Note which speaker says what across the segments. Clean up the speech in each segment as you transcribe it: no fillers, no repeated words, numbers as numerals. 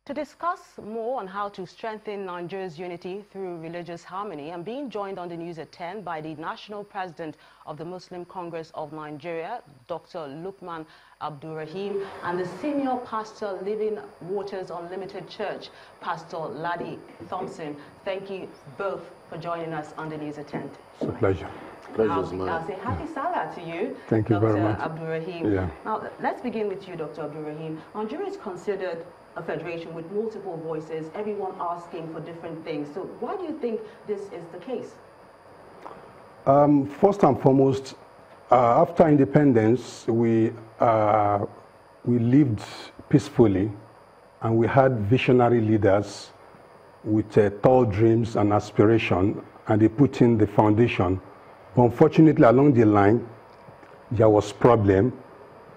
Speaker 1: To discuss more on how to strengthen Nigeria's unity through religious harmony, I'm being joined on the news at 10 by the National President of the Muslim Congress of Nigeria, Dr. Lukman Abdulrahim, and the Senior Pastor, Living Waters Unlimited Church, Pastor Laddie Thompson. Thank you both for joining us on the news at 10.
Speaker 2: It's a pleasure.
Speaker 1: I'll say happy Salah to you,
Speaker 2: Thank you very much.
Speaker 1: Dr. Abdulrahim.
Speaker 2: Yeah.
Speaker 1: Now, let's begin with you, Dr. Abdulrahim. Nigeria is considered a federation with multiple voices, everyone asking for different things. So why do you think this is the case?
Speaker 2: First and foremost, after independence, we lived peacefully, and we had visionary leaders with tall dreams and aspiration, and they put in the foundation. But unfortunately, along the line, there was problem.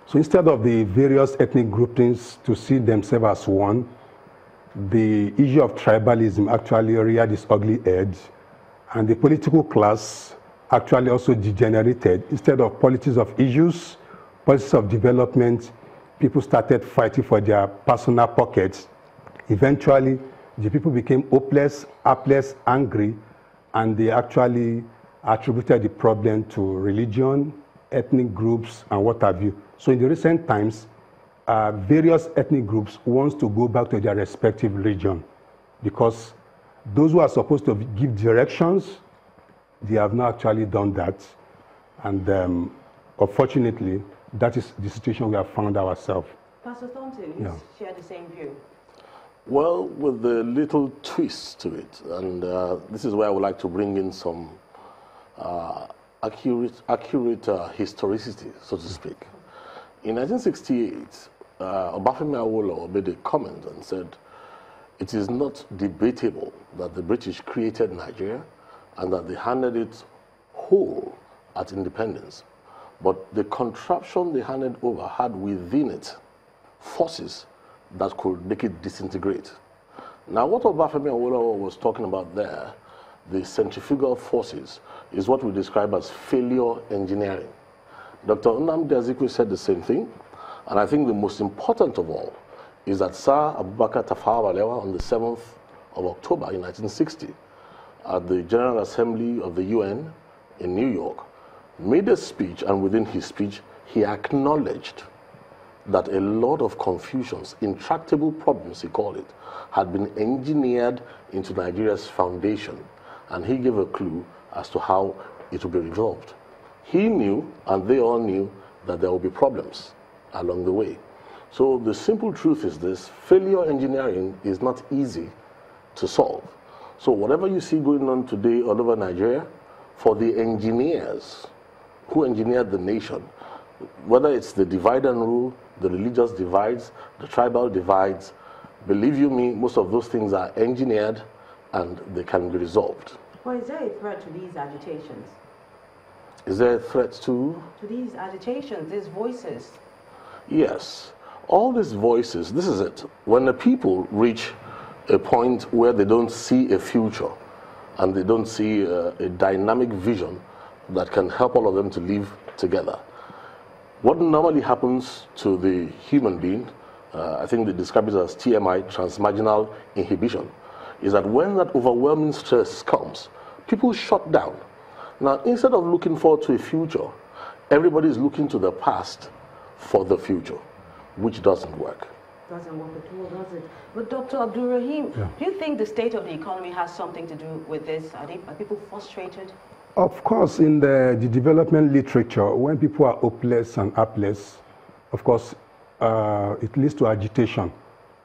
Speaker 2: So instead of the various ethnic groupings to see themselves as one, the issue of tribalism actually reared its ugly head, and the political class actually also degenerated. Instead of politics of issues, politics of development, people started fighting for their personal pockets. Eventually, the people became hopeless, helpless, angry, and they actually attributed the problem to religion, ethnic groups, and what have you. So in the recent times, various ethnic groups want to go back to their respective region, because those who are supposed to give directions, they have not actually done that. And unfortunately, that is the situation we have found ourselves.
Speaker 1: Pastor Thompson, you share the same view?
Speaker 3: Well, with a little twist to it, and this is where I would like to bring in some accurate historicity, so to speak. In 1968, Obafemi Awolowo made a comment and said, "It is not debatable that the British created Nigeria and that they handed it whole at independence. But the contraption they handed over had within it forces that could make it disintegrate." Now, what Obafemi Awolowo was talking about there, the centrifugal forces, is what we describe as failure engineering. Dr. Nnamdi Azikiwe said the same thing, and I think the most important of all is that Sir Abubakar Tafawa Balewa on the 7th of October in 1960 at the General Assembly of the UN in New York made a speech, and within his speech he acknowledged that a lot of confusions, intractable problems he called it, had been engineered into Nigeria's foundation, and he gave a clue as to how it would be resolved. He knew, and they all knew, that there will be problems along the way. So the simple truth is this: failure engineering is not easy to solve. So whatever you see going on today all over Nigeria, for the engineers who engineered the nation, whether it's the divide and rule, the religious divides, the tribal divides, believe you me, most of those things are engineered and they can be resolved.
Speaker 1: Well, is there a threat to these agitations?
Speaker 3: Is there a threat to?
Speaker 1: To these agitations, these voices?
Speaker 3: Yes. All these voices, this is it. When the people reach a point where they don't see a future and they don't see a dynamic vision that can help all of them to live together, what normally happens to the human being, I think they describe it as TMI, transmarginal inhibition, is that when that overwhelming stress comes, people shut down. Now, instead of looking forward to a future, everybody is looking to the past for the future, which doesn't work.
Speaker 1: Doesn't work at all, does it? But Dr. Abdulrahim, do you think the state of the economy has something to do with this? Are people frustrated?
Speaker 2: Of course, in the development literature, when people are hopeless and helpless, of course, it leads to agitation.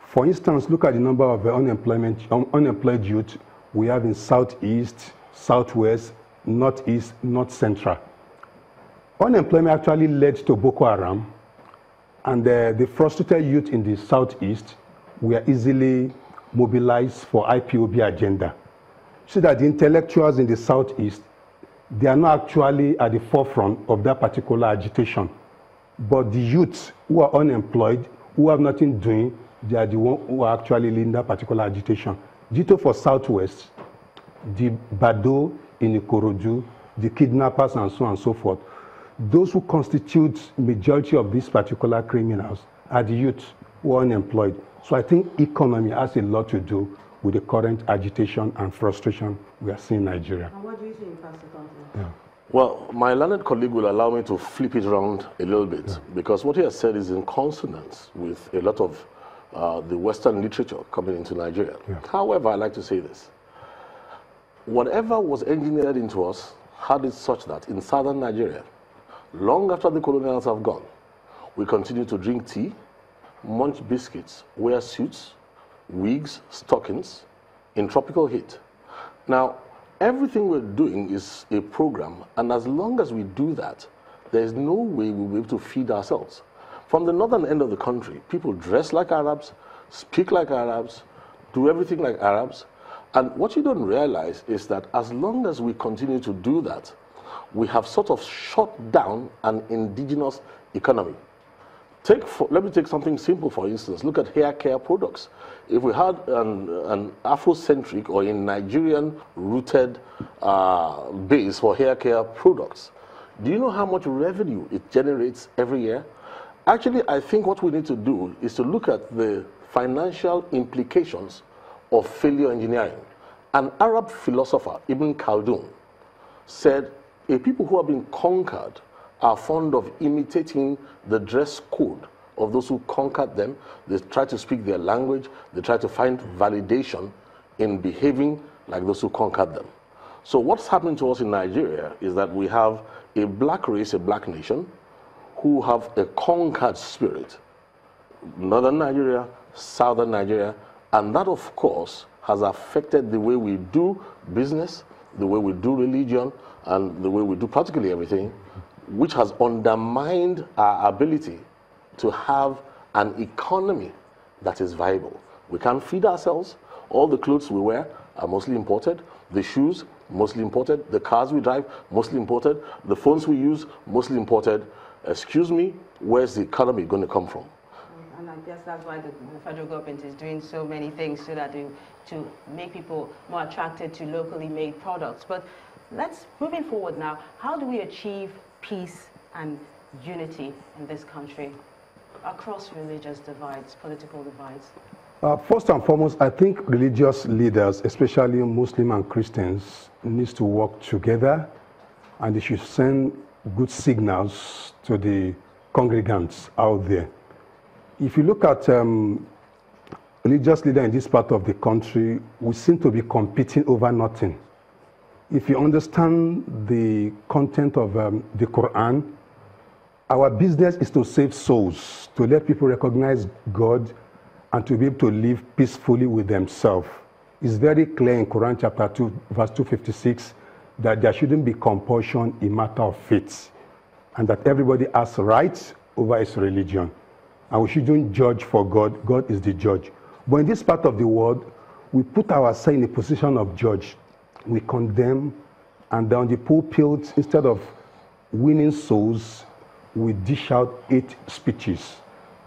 Speaker 2: For instance, look at the number of unemployed youth we have in Southeast, Southwest, Northeast, North Central. Unemployment actually led to Boko Haram, and the frustrated youth in the Southeast were easily mobilized for IPOB agenda. So that the intellectuals in the Southeast, they are not actually at the forefront of that particular agitation. But the youths who are unemployed, who have nothing doing, they are the ones who are actually leading that particular agitation. Ditto for Southwest, the Bado in Ikorodu, the kidnappers, and so on and so forth. Those who constitute majority of these particular criminals are the youth. who are unemployed. So I think economy has a lot to do with the current agitation and frustration we are seeing in Nigeria.
Speaker 1: And what do you think, Pastor Thompson?
Speaker 2: Yeah.
Speaker 3: Well, my learned colleague will allow me to flip it around a little bit, because what he has said is in consonance with a lot of the Western literature coming into Nigeria.
Speaker 2: Yeah.
Speaker 3: However, I like to say this. Whatever was engineered into us had it such that in southern Nigeria, long after the colonials have gone, we continue to drink tea, munch biscuits, wear suits, wigs, stockings in tropical heat. Now, everything we're doing is a program, and as long as we do that, there's no way we'll be able to feed ourselves. From the northern end of the country, people dress like Arabs, speak like Arabs, do everything like Arabs, and what you don't realize is that as long as we continue to do that, we have sort of shut down an indigenous economy. Let me take something simple, for instance. Look at hair care products. If we had an Afrocentric or a Nigerian-rooted base for hair care products, do you know how much revenue it generates every year? Actually, I think what we need to do is to look at the financial implications of failure engineering. An Arab philosopher, Ibn Khaldun, said, a people who have been conquered are fond of imitating the dress code of those who conquered them. They try to speak their language. They try to find validation in behaving like those who conquered them. So what's happening to us in Nigeria is that we have a black race, a black nation, who have a conquered spirit. Northern Nigeria, southern Nigeria, and that, of course, has affected the way we do business, the way we do religion, and the way we do practically everything, which has undermined our ability to have an economy that is viable. We can't feed ourselves. All the clothes we wear are mostly imported. The shoes, mostly imported. The cars we drive, mostly imported. The phones we use, mostly imported. Excuse me, where's the economy going to come from?
Speaker 1: And I guess that's why the federal government is doing so many things so that to make people more attracted to locally made products. But moving forward now, how do we achieve peace and unity in this country across religious divides, political divides?
Speaker 2: First and foremost, I think religious leaders, especially Muslim and Christians, need to work together, and they should send good signals to the congregants out there. If you look at religious leaders in this part of the country, we seem to be competing over nothing. If you understand the content of the Quran, our business is to save souls, to let people recognize God, and to be able to live peacefully with themselves. It's very clear in Quran chapter 2, verse 256, that there shouldn't be compulsion in matter of faith, and that everybody has rights over his religion. And we shouldn't judge for God. God is the judge. But in this part of the world, we put ourselves in a position of judge. We condemn, and down the pulpit, instead of winning souls, we dish out hate speeches.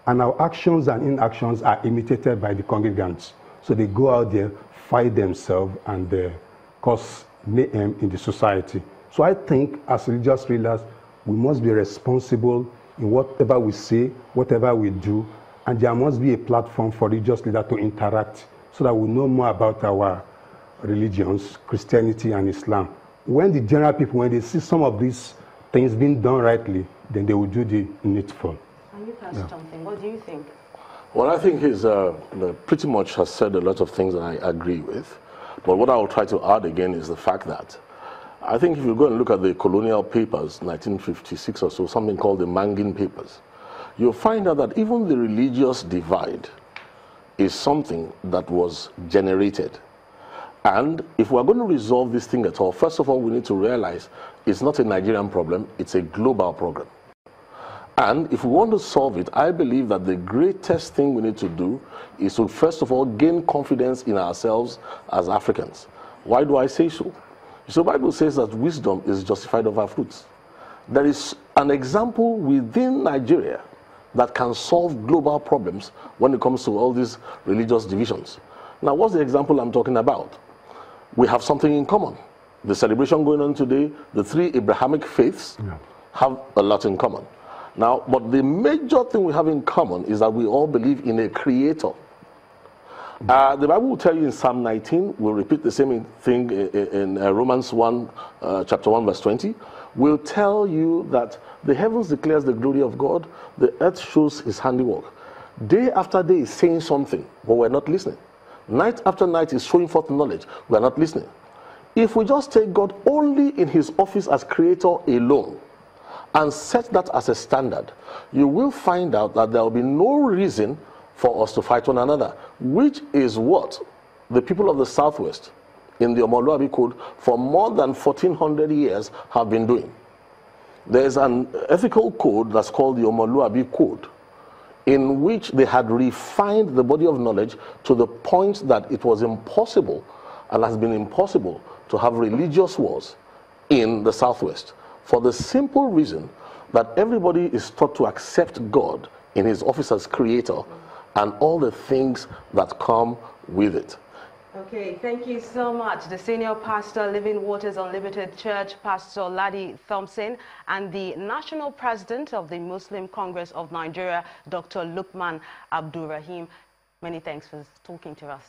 Speaker 2: And our actions and inactions are imitated by the congregants. So they go out there, fight themselves, and cause mayhem in the society. So I think as religious leaders, we must be responsible in whatever we say, whatever we do, and there must be a platform for religious leaders to interact so that we know more about our religions, Christianity and Islam. When the general people, when they see some of these things being done rightly, then they will do the needful.
Speaker 1: And you, Pastor Thompson, what do you think?
Speaker 3: Well, I think he's pretty much has said a lot of things that I agree with. But what I will try to add again is the fact that I think if you go and look at the colonial papers, 1956 or so, something called the Mangin Papers, you'll find out that even the religious divide is something that was generated. And if we're going to resolve this thing at all, first of all, we need to realize it's not a Nigerian problem, it's a global problem. And if we want to solve it, I believe that the greatest thing we need to do is to, first of all, gain confidence in ourselves as Africans. Why do I say so? So the Bible says that wisdom is justified of our fruits. There is an example within Nigeria that can solve global problems when it comes to all these religious divisions. Now, what's the example I'm talking about? We have something in common. The celebration going on today, the three Abrahamic faiths have a lot in common. Now, but the major thing we have in common is that we all believe in a creator. The Bible will tell you in Psalm 19, we'll repeat the same thing in Romans 1, chapter 1, verse 20, will tell you that the heavens declares the glory of God, the earth shows his handiwork. Day after day is saying something, but we're not listening. Night after night is showing forth knowledge, we're not listening. If we just take God only in his office as creator alone, and set that as a standard, you will find out that there will be no reason for us to fight one another, which is what the people of the Southwest in the Omoluabi Code for more than 1400 years have been doing. There's an ethical code that's called the Omoluabi Code, in which they had refined the body of knowledge to the point that it was impossible and has been impossible to have religious wars in the Southwest, for the simple reason that everybody is taught to accept God in his office as creator and all the things that come with it.
Speaker 1: Okay, thank you so much. The senior pastor, Living Waters Unlimited Church, Pastor Ladi Thompson, and the national president of the Muslim Congress of Nigeria, Dr. Lukman Abdulrahim. Many thanks for talking to us.